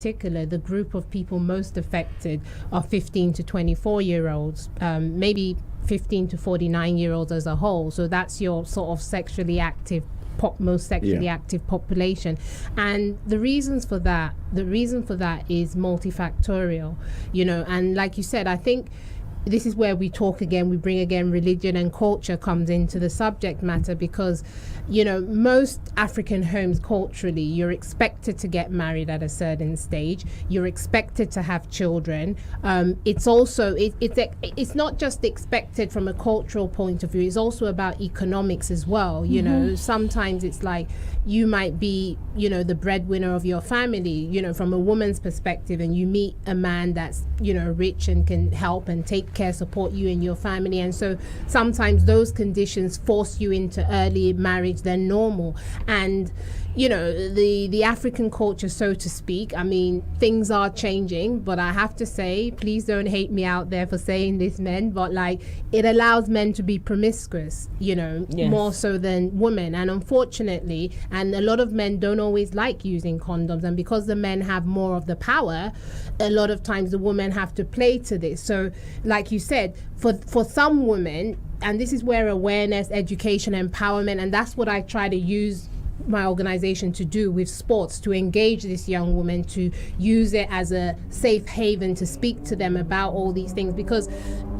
particular, the group of people most affected are 15 to 24-year-olds, maybe 15 to 49-year-olds as a whole. So that's your sort of sexually active most sexually active population. And the reason for that is multifactorial, and like you said, I think this is where we bring again religion and culture comes into the subject matter, because most African homes culturally, you're expected to get married at a certain stage, you're expected to have children. It's also it's not just expected from a cultural point of view, it's also about economics as well. Sometimes it's like you might be the breadwinner of your family, from a woman's perspective, and you meet a man that's rich and can help and support you and your family, and so sometimes those conditions force you into early marriage than normal. And the African culture, so to speak, I mean, things are changing, but I have to say, please don't hate me out there for saying this, men, but like, it allows men to be promiscuous, more so than women. And unfortunately, and a lot of men don't always like using condoms, and because the men have more of the power, a lot of times the women have to play to this. So like you said, for some women, and this is where awareness, education, empowerment, and that's what I try to use my organization to do with sports, to engage this young woman, to use it as a safe haven to speak to them about all these things, because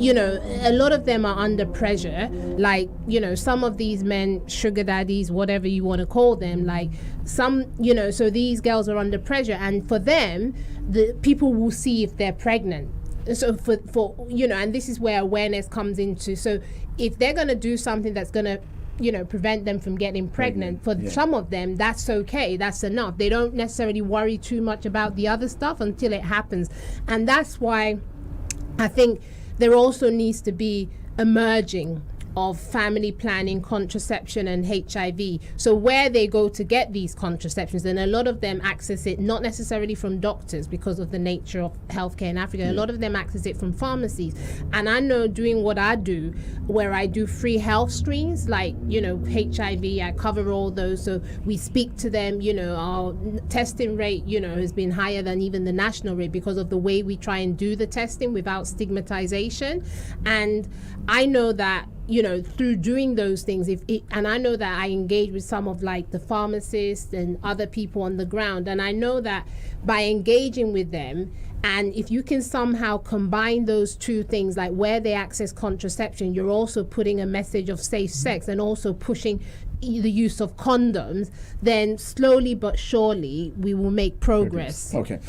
a lot of them are under pressure, like some of these men, sugar daddies, whatever you want to call them, like some so these girls are under pressure, and for them the people will see if they're pregnant. So for and this is where awareness comes into. So if they're going to do something that's going to prevent them from getting pregnant, for some of them, that's okay, that's enough. They don't necessarily worry too much about the other stuff until it happens. And that's why I think there also needs to be a merging of family planning, contraception, and HIV. So where they go to get these contraceptions, and a lot of them access it not necessarily from doctors because of the nature of healthcare in Africa. A lot of them access it from pharmacies. And I know, doing what I do, where I do free health screens, like HIV, I cover all those. So we speak to them. Our testing rate has been higher than even the national rate because of the way we try and do the testing without stigmatization. And I know that through doing those things, and I know that I engage with some of like the pharmacists and other people on the ground, and I know that by engaging with them, and if you can somehow combine those two things, like where they access contraception, you're also putting a message of safe sex and also pushing the use of condoms, then slowly but surely we will make progress. Okay.